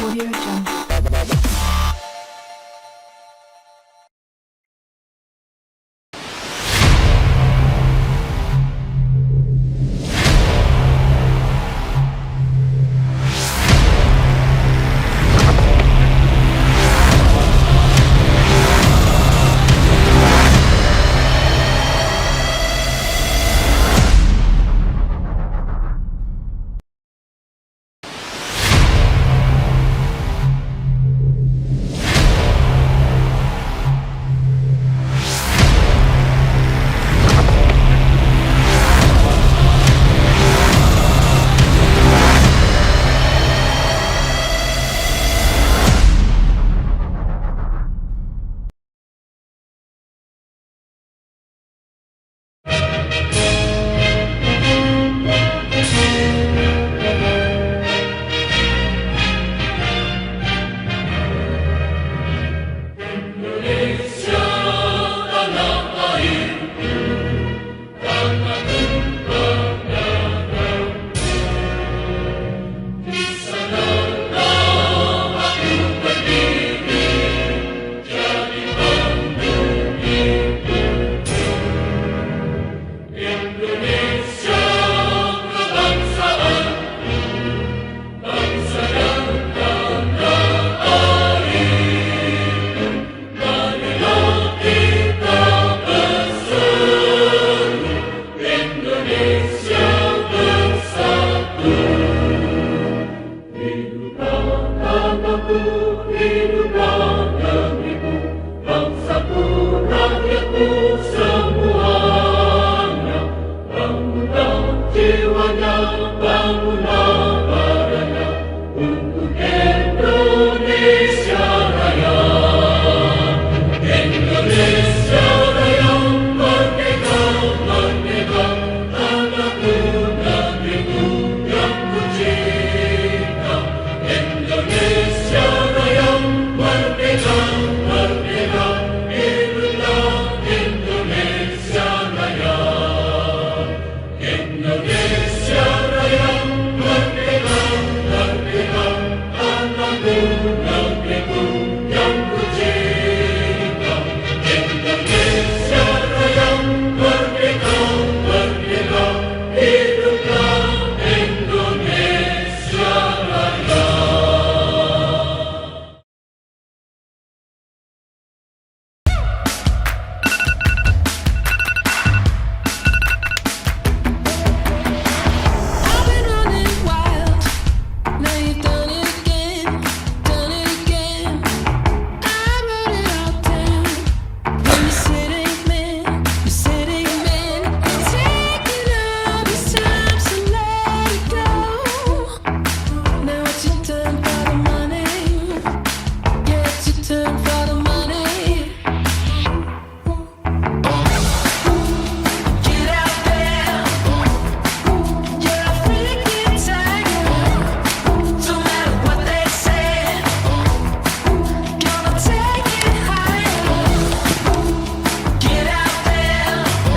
Audio Jungle.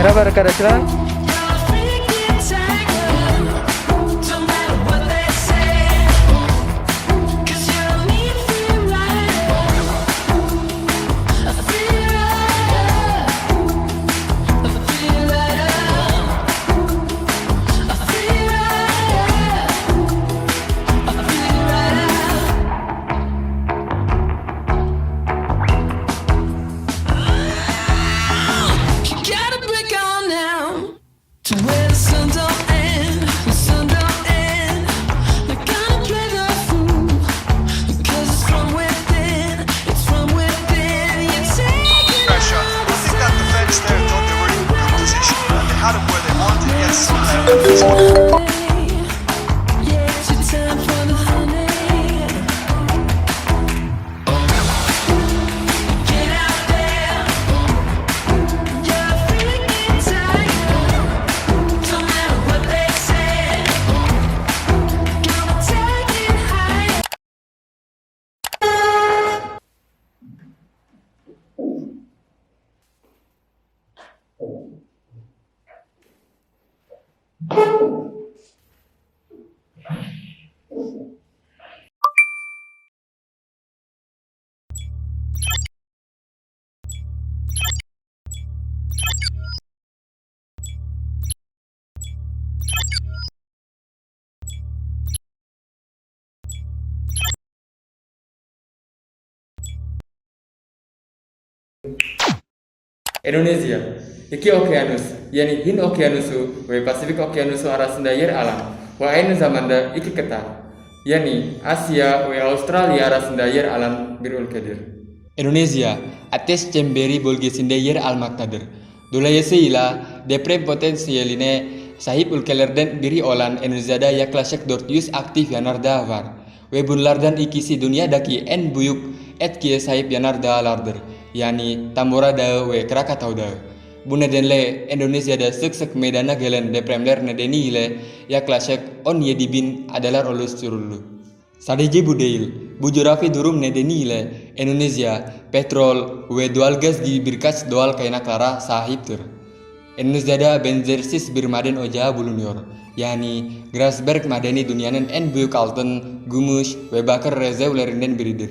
Merhaba arkadaşlar. Gotta break on now. Indonesia, iki okeanus, yani hin okeanusu, we Pasifik okeanusu arasında yer alan, ve aynı zamanda iki kıta, yani Asya ve Avustralya arasında yer alan bir ülkedir. Indonesia, ateş çemberi bölgesinde yer almaktadır. Dolayısıyla deprem potansiyeline sahip ülkelerden biri olan Indonezya'da yaklaşık 400 aktif yanardağ var. Ve bunlardan ikisi dünyadaki en büyük etkiye sahip yanardağlardır. Yani Tambora Dağı ve Krakatau Dağı. Bu nedenle Indonezya'da sık sık meydana gelen depremler nedeniyle yaklaşık 17.000 adalar oluşturuldu. Sadece bu değil, bu coğrafi durum nedeniyle Indonesia petrol ve doğalgaz gibi birkaç doğal kaynaklara sahiptir. Indonezya'da benzersiz bir maden ocağı bulunuyor. Yani Grasberg madeni dünyanın en büyük altın, gümüş ve bakır rezervlerinden biridir.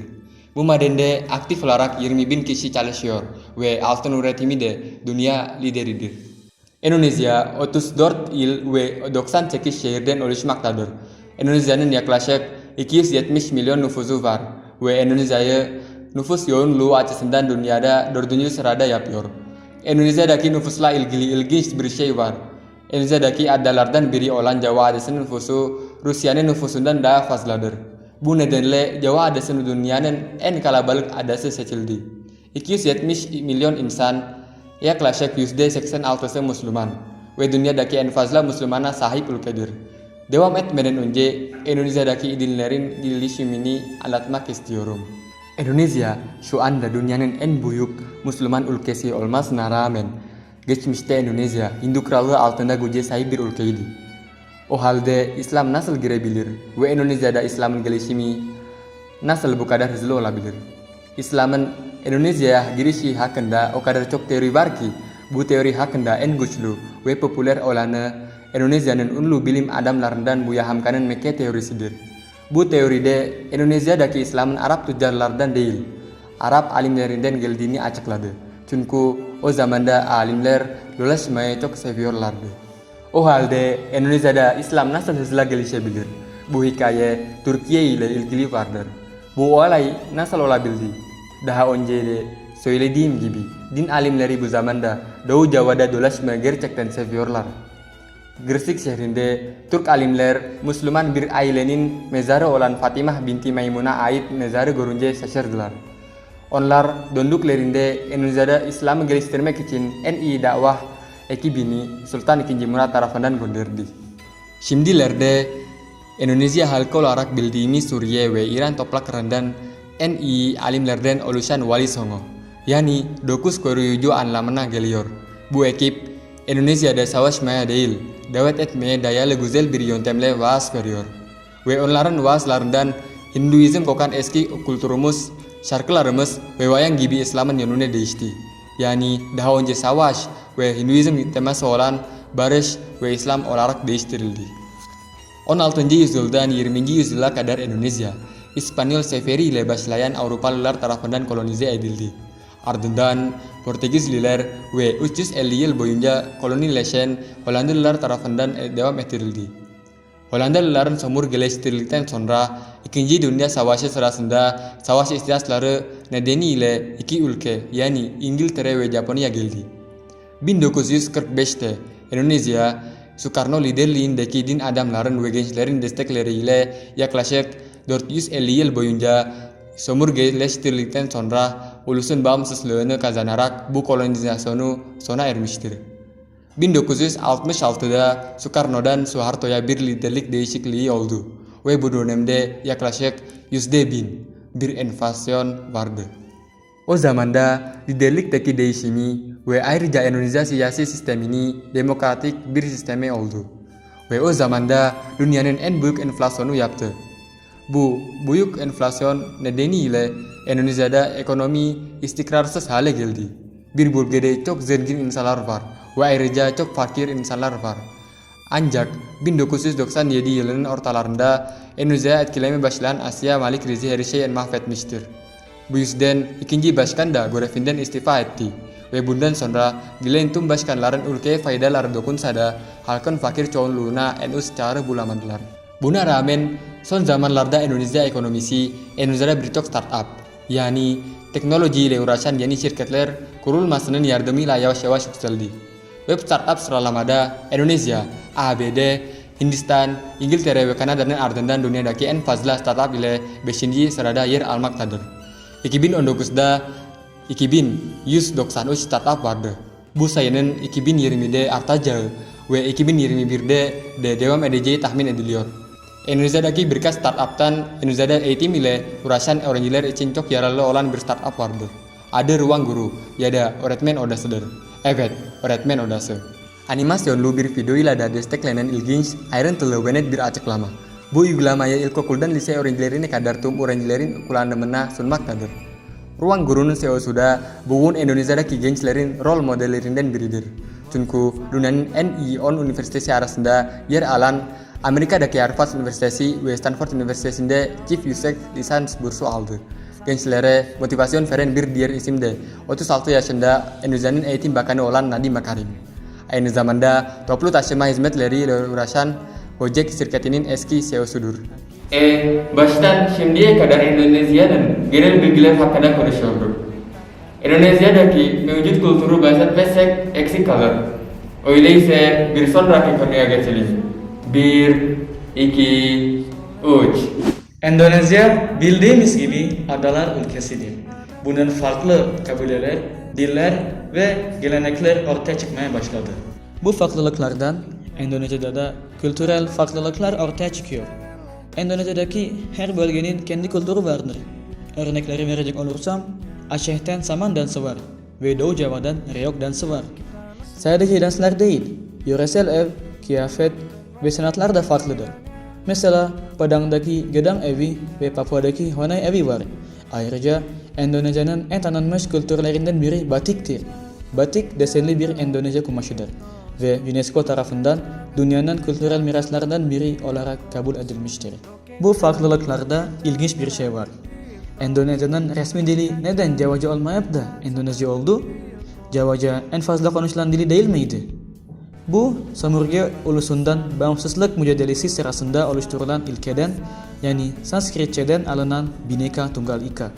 Bu madende aktif olarak 20.000 kişi çalışıyor ve altın üretimi de dünya lideridir. Indonesia 34 il ve 98 şehirden oluşmaktadır. Indonezya'nın yaklaşık 270 milyon nüfusu var ve Indonezya'yı nüfus yoğunluğu açısından dünyada 4. sırada yapıyor. Indonezya'daki nüfusla ilgili ilginç bir şey var. Indonezya'daki adalardan biri olan Jawa Adası'nın nüfusu Rusya'nın nüfusundan daha fazladır. Bu nedenle Jawa Adası dünyanın en kalabalık adası seçildi. 270 milyon insan, yaklaşık %86'sı Müslüman ve dünyadaki en fazla Müslümana sahip ülkedir. Devam etmeden önce Indonezya'daki dinlerin gelişimini anlatmak istiyorum. Indonesia şu anda dünyanın en büyük Müslüman ülkesi olmasına rağmen geçmişte Indonesia Hindu krallığı altında güce sahip bir ülkeydi. O halde İslam nasıl girebilir ve Indonezya'da İslam'ın gelişimi nasıl bu kadar hızlı olabilir? İslam'ın Indonezya'ya girişi hakkında o kadar çok teori var ki bu teori hakkında en güçlü ve popüler olanı Indonezya'nın ünlü bilim adamlarından Buya Hamka'nın Mekke teorisidir. Bu teoride Indonezya'daki İslam'ın Arap tüccarlardan değil, Arap alimlerinden geldiğini açıkladı. Çünkü o zamanda alimler dolaşmayı çok seviyorlardı. O halde Indonezya'da İslam nasıl hızla gelişebilir? Bu hikaye Türkiye ile ilgili vardır. Bu olay nasıl olabildi? Daha önce de söylediğim gibi din alimleri bu zamanda Doğu Jawa'da dolaşmayı gerçekten seviyorlar. Gresik şehrinde Türk alimler Müslüman bir ailenin mezarı olan Fatimah binti Maymun'a ait mezarı görünce şaşırdılar. Onlar döndüklerinde Indonezya'da İslam'ı geliştirmek için en iyi dakwah ekibini Sultan II. Murad tarafından gönderdi. Şimdilerde Endonezya halkı olarak bildiğimiz Suriye ve İran topraklarından en iyi alimlerden oluşan Wali Songo, yani 9 koruyucu anlamına geliyor. Bu ekip Indonezya'da savaşmaya değil, davet etmeye dayalı güzel bir yöntemle vaaz veriyor. Ve onların vaazlarından Hinduizm kokan eski kültürümüz, şarkılarımız ve wayang gibi İslam'ın yönüne değişti. Yani daha önce savaş ve Hinduizm teması olan barış ve İslam olarak değiştirildi. 16. yüzyıldan 20. yüzyıla kadar Indonesia, İspanyol seferi ile başlayan Avrupalılar tarafından kolonize edildi. Ardından Portekizliler ve 350 yıl boyunca kolonileşen Hollandalılar tarafından devam ettirildi. Hollandalıların sömürgeleştirildikten sonra 2. Dünya Savaşı sırasında savaş ihtiyaçları nedeniyle iki ülke yani İngiltere ve Japonya geldi. 1945'te Indonesia, Sukarno liderliğindeki din adamların ve gençlerin destekleriyle yaklaşık 450 yıl boyunca sömürgeleştirildikten sonra ulusun bağımsızlığını kazanarak bu kolonizasyonu sona ermiştir. 1966'da Sukarno'dan Suharto'ya bir liderlik değişikliği oldu ve bu dönemde yaklaşık %1000 bir enflasyon vardı. O zamanda liderlikteki değişimi ve ayrıca Endonezya siyasi sistemini demokratik bir sistemi oldu. Ve o zamanda dünyanın en büyük enflasyonu yaptı. Bu büyük enflasyon nedeniyle Endonezya'da ekonomi istikrarsız hale geldi. Bir bölgede çok zengin insanlar var ve ayrıca çok fakir insanlar var. Ancak 1997 yılının ortalarında Endonezya'ya etkilemeye başlayan Asya Malik krizi her şeyi mahvetmiştir. Bu yüzden ikinci başkan da görevinden istifa etti ve bundan sonra gelen tüm başkanların ülkeye faydaları dokunsa da halkın fakir çoğunluğuna henüz çare bulamadılar. Buna rağmen son zamanlarda Endonezya ekonomisi Endonezya'da birçok startup Yani teknoloji ile uğraşan yeni şirketler kurulmasının yardımıyla yavaş yavaş yükseldi. Web startup sıralamada Indonesia, ABD, Hindistan, İngiltere ve Kanada'nın ardından dünyadaki en fazla startup ile 5. sırada yer almaktadır. 2019'da 2193 startup vardı. Bu sayının 2020'de artacağı ve 2021'de de devam edeceği tahmin ediliyor. Indonezya'daki birkaç startuptan Indonezya'da eğitim ile uğraşan öğrenciler için çok yararlı olan bir startup vardır. Adı Ruang Guru ya da öğretmen odasıdır. Evet, öğretmen odası. Animasyonlu bir videoyla da desteklenen ilginç, ayrıntılı ve net bir açıklama. Bu uygulamaya ilkokuldan lise öğrencilerini kadar tüm öğrencilerin kullanımına sunmaktadır. Ruang Guru'nun CEO'su da bugün Indonesia'daki gençlerin rol modellerinden biridir. Çünkü dünyanın en iyi 10 üniversitesi arasında yer alan Amerika'daki Harvard Üniversitesi ve Stanford Üniversitesi'nde çift yüksek lisans bursu aldı. Gençlere motivasyon veren bir diğer isim de 36 yaşında Endonezya'nın eğitim bakanı olan Nadiem Makarim. Aynı zamanda toplu taşıma hizmetleriyle uğraşan Gojek şirketinin eski CEO'sudur. Baştan şimdiye kadar Endonezya'nın genel bilgiler hakkında konuşuyorduk. Endonezya'daki mevcut kültürü bahsetmezsek eksik kalır. Öyleyse bir sonraki konuya geçelim. 1, 2, 3. Endonezya bildiğimiz gibi adalar ülkesidir. Bunun farklı kabileler, diller ve gelenekler ortaya çıkmaya başladı. Bu farklılıklardan Endonezya'da da kültürel farklılıklar ortaya çıkıyor. Endonezya'daki her bölgenin kendi kültürü vardır. Örnekleri verecek olursam, Aceh'ten saman dansı var ve Doğu Java'dan reok dansı var. Sadece danslar değil, yöresel ev, kıyafet ve sanatlar da farklıdır. Mesela Padang'daki Gedang Evi ve Papua'daki Honai Evi var. Ayrıca Endonezya'nın en tanınmış kültürlerinden biri batiktir. Batik desenli bir Endonezya kumaşıdır ve UNESCO tarafından dünyanın kültürel miraslarından biri olarak kabul edilmiştir. Bu farklılıklarda ilginç bir şey var. Endonezya'nın resmi dili neden Javaca olmayıp da Endonezya oldu? Javaca en fazla konuşulan dili değil miydi? Bu, sömürge ulusundan bağımsızlık mücadelesi sırasında oluşturulan ilkeden, yani Sanskritçeden alınan Bhinneka Tunggal Ika.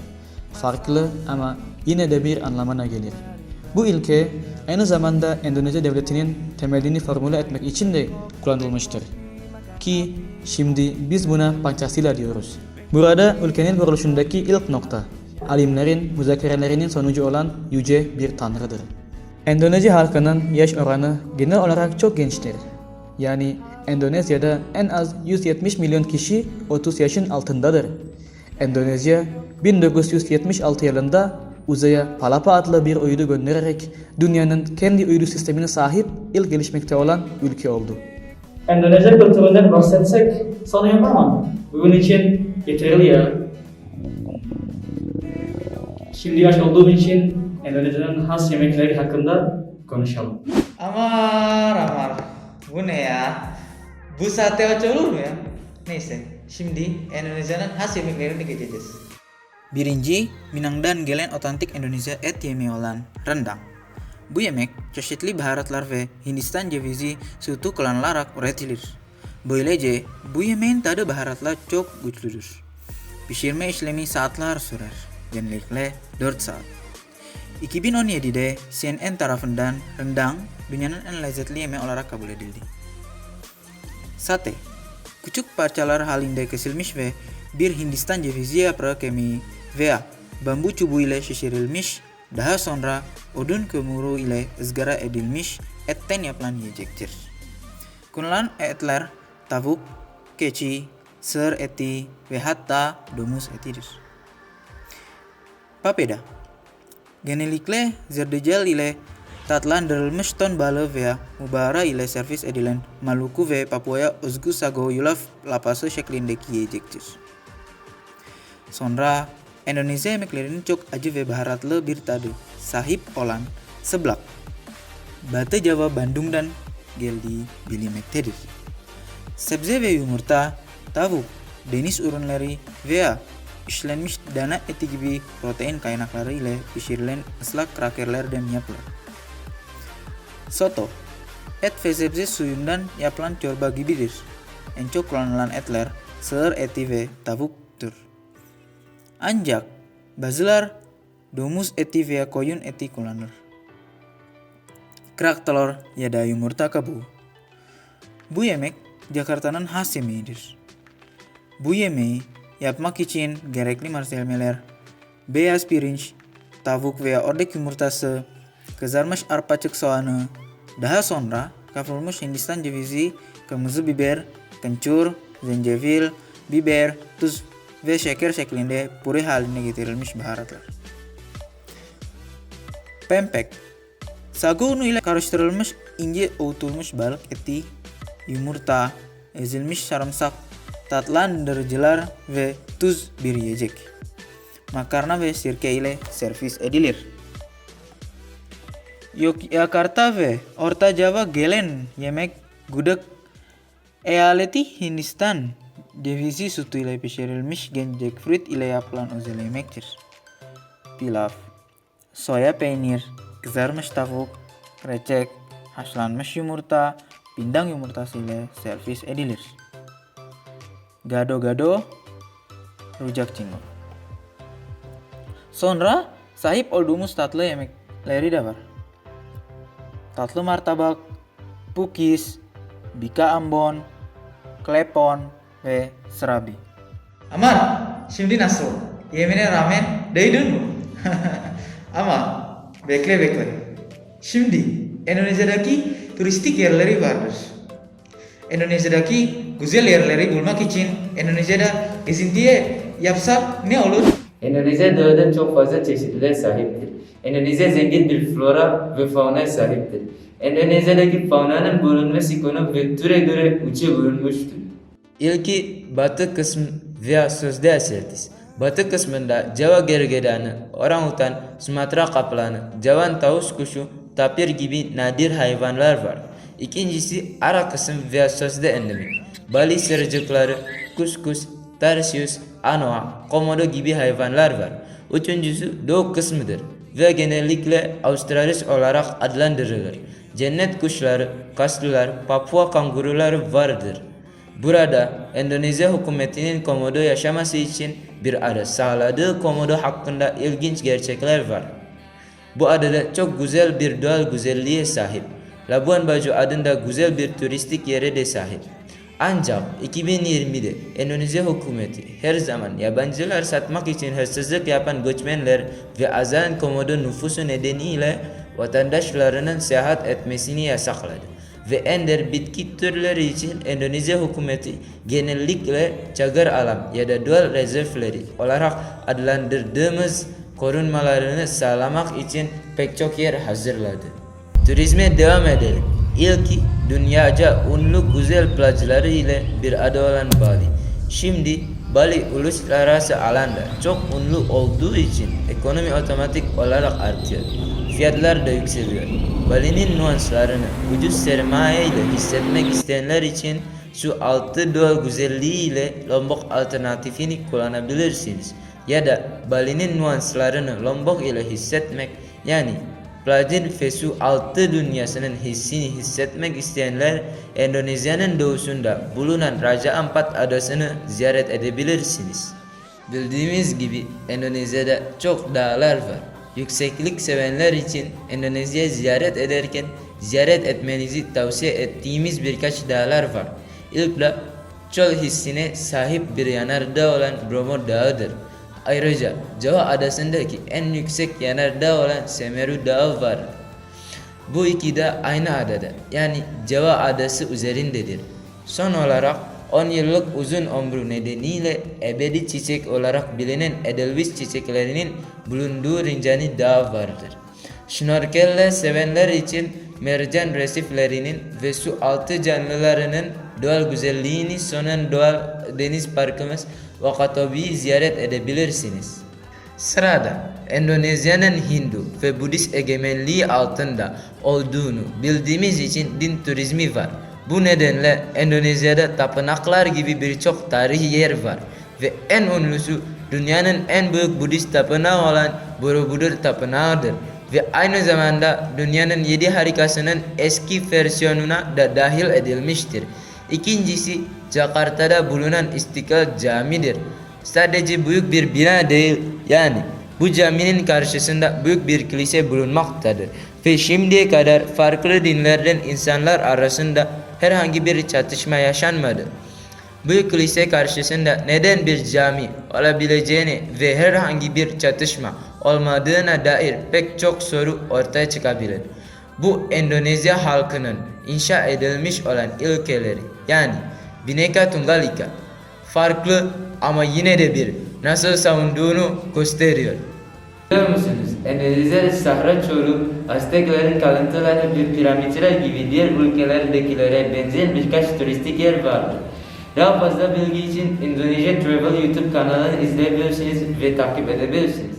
Farklı ama yine de bir anlamına gelir. Bu ilke aynı zamanda Endonezya devletinin temelini formüle etmek için de kullanılmıştır. Ki şimdi biz buna Pancasila diyoruz. Burada ülkenin kuruluşundaki ilk nokta, alimlerin müzakerelerinin sonucu olan yüce bir tanrıdır. Endonezya halkının yaş oranı genel olarak çok gençtir. Yani Endonezya'da en az 170 milyon kişi 30 yaşın altındadır. Endonezya 1976 yılında uzaya Palapa adlı bir uydu göndererek dünyanın kendi uydu sistemine sahip ilk gelişmekte olan ülke oldu. Endonezya kültüründen bahsetsek sanıyorum ama bugün için yeterli ya. Şimdi yaş olduğum için Endonezya'nın has yemekleri hakkında konuşalım. Amar. Bu ne ya? Bu sate oca olur mu ya? Neyse, şimdi Endonezya'nın has yemeklerini geçeceğiz. Birinci, Minang'dan gelen otantik Endonezya et yemeği olan rendang. Bu yemek çeşitli baharatlar ve Hindistan cevizi sütü kullanılarak üretilir. Böylece bu yemeğin tadı baharatla çok güçlüdür. Pişirme işlemi saatler sürer, genellikle 4 saat. 2017'de CNN tarafından rendang dünyanın en lezzetli yemeği olarak kabul edildi. Sate, küçük parçalar halinde kesilmiş ve bir Hindistan cevizi yaprağı kemiği veya bambu çubuğu ile şişirilmiş, daha sonra odun kömürü ile ızgara edilmiş etten yapılan yiyecektir. Kullanılan etler tavuk, keçi, sığır eti ve hatta domuz etidir. Papeda, genellikle zerdeçal ile tatlandırılmış ton balığı veya mubara ile servis edilen Maluku ve Papua özgü sago yulaf lapası şeklindeki yiyecektir. Sonra Endonezya yemeklerinin çok acı ve baharatlı bir tadı sahip olan seblak, Batı Jawa, Bandung dan geldi bilinmektedir. Sebze ve yumurta, tavuk, deniz ürünleri veya işlenmiş dana eti gibi protein kaynakları ile pişirilen ıslak krakerler dan yapılır. Soto, et ve sebze suyundan yapılan çorba gibidir. En çok kullanılan etler sığır eti ve tavuktur. Ancak Basilar Domus etivea koyun eti kulaner. Kerak telur yada yumurta kabu. Bu yemek Jakartanan khas yemedir. Bu yemeği yapmak için gerekli malzemeler beyaz pirinç, tavuk veya ördek yumurtası, kızarmış arpacık soğanı, daha sonra kavrulmuş Hindistan cevizi, kırmızı biber, kencur, zencefil, biber, tuz ve şeker şeklinde püre haline getirilmiş baharatlar. Pempek sagu unu ile karıştırılmış ince öğütülmüş balık eti, yumurta, ezilmiş sarımsak, tatlandırıcılar ve tuz bir yiyecek. Makarna ve sirke ile servis edilir. Yogyakarta ve Orta Jawa gelen yemek gudeg eyaleti Hindistan cevizi sütü ile pişirilmiş jackfruit ile yapılan özel yemektir. Pilav, soya peynir, kızarmış tavuk, krecek, haşlanmış yumurta, pindang yumurtası ile servis edilir. Gado-gado, rujak cingur. Sonra sahip olduğumuz tatlı yemekleri de var. Tatlı martabak, pukis, bika ambon, klepon ve serabi. Aman, şimdi nasıl? Yemine rağmen doydun mu? Ama bekle. Şimdi Indonesia'daki turistik yerleri vardır. Indonesia'daki güzel yerleri bulmak için Indonesia'da gezintiye yapsak ne olur? Endonezya doğada çok fazla çeşitliliğe sahiptir. Endonezya zengin bir flora ve faunaya sahiptir. Endonezya'daki faunanın bulunması konu ve türe göre uçu bulunmuştur. İlki batı kısmı veya sözde asertis. Batı kısmında Jawa gergedanı, orangutan, Sumatera kaplanı, Javan tavus kuşu, tapir gibi nadir hayvanlar var. İkincisi ara kısım veya sözde endemik. Bali sırıcıkları, kuskus, tarsius, anoa, komodo gibi hayvanlar var. Üçüncüsü doğu kısmıdır ve genellikle Australis olarak adlandırılır. Cennet kuşları, kaslular, Papua kanguruları vardır. Burada Endonezya hükümetinin komodo yaşaması için bir ada sağladığı komodo hakkında ilginç gerçekler var. Bu adada çok güzel bir doğal güzelliğe sahip. Labuan Bajo adında güzel bir turistik yere de sahip. Ancak 2020'de Endonezya hükümeti her zaman yabancılar satmak için hırsızlık yapan göçmenler ve azalan komodo nüfusu nedeniyle vatandaşlarının seyahat etmesini yasakladı. Ve ender bitki türleri için Endonezya hükümeti genellikle cagar alam ya da doğal rezervleri olarak adlandırdığımız korunmalarını sağlamak için pek çok yer hazırladı. Turizme devam edelim. İlki dünyaca ünlü güzel plajları ile bir ada olan Bali. Şimdi Bali uluslararası alanda çok ünlü olduğu için ekonomi otomatik olarak artıyor. Fiyatlar da yükseliyor. Bali'nin nüanslarını ucuz sermaye ile hissetmek isteyenler için su altı doğal güzelliği ile Lombok alternatifini kullanabilirsiniz. Ya da Bali'nin nüanslarını Lombok ile hissetmek, yani plajın ve su altı dünyasının hissini hissetmek isteyenler Endonezya'nın doğusunda bulunan Raja Ampat adasını ziyaret edebilirsiniz. Bildiğimiz gibi Endonezya'da çok dağlar var. Yükseklik sevenler için Endonezya'yı ziyaret ederken ziyaret etmenizi tavsiye ettiğimiz birkaç dağlar var. İlk dağ çöl hissine sahip bir yanardağ olan Bromo Dağı'dır. Ayrıca Jawa adasındaki en yüksek yanardağ olan Semeru Dağı var. Bu iki dağ aynı adada, yani Jawa adası üzerindedir. Son olarak 10 yıllık uzun ömrü nedeniyle ebedi çiçek olarak bilinen Edelweiss çiçeklerinin bulunduğu Rinjani Dağı vardır. Şnorkelle sevenler için mercan resiflerinin ve su altı canlılarının doğal güzelliğini sunan doğal deniz parkımız Wakatobi'yi ziyaret edebilirsiniz. Sırada Endonezya'nın Hindu ve Budist egemenliği altında olduğunu bildiğimiz için din turizmi var. Bu nedenle Endonezya'da tapınaklar gibi birçok tarihi yer var ve en ünlüsü dünyanın en büyük Budist tapınağı olan Borobudur Tapınağı'dır ve aynı zamanda dünyanın 7 harikasının eski versiyonuna da dahil edilmiştir. İkincisi Jakarta'da bulunan İstiklal Camii'dir. Sadece büyük bir bina değil, yani Bu caminin karşısında büyük bir kilise bulunmaktadır ve şimdiye kadar farklı dinlerden insanlar arasında herhangi bir çatışma yaşanmadı. Bu kilise karşısında neden bir cami olabileceğini ve herhangi bir çatışma olmadığına dair pek çok soru ortaya çıkabilir. Bu Endonezya halkının inşa edilmiş olan ilkeleri, yani Bhinneka Tunggal Ika, farklı ama yine de bir, nasıl savunduğunu gösteriyor. Biliyor musunuz? Endonezya'da Sahra Çoruh, Azteklerin kalıntıları bir piramitler gibi diğer ülkelerdekilere benzer birkaç turistik yer vardır. Daha fazla bilgi için Indonesia Travel YouTube kanalını izleyebilirsiniz ve takip edebilirsiniz.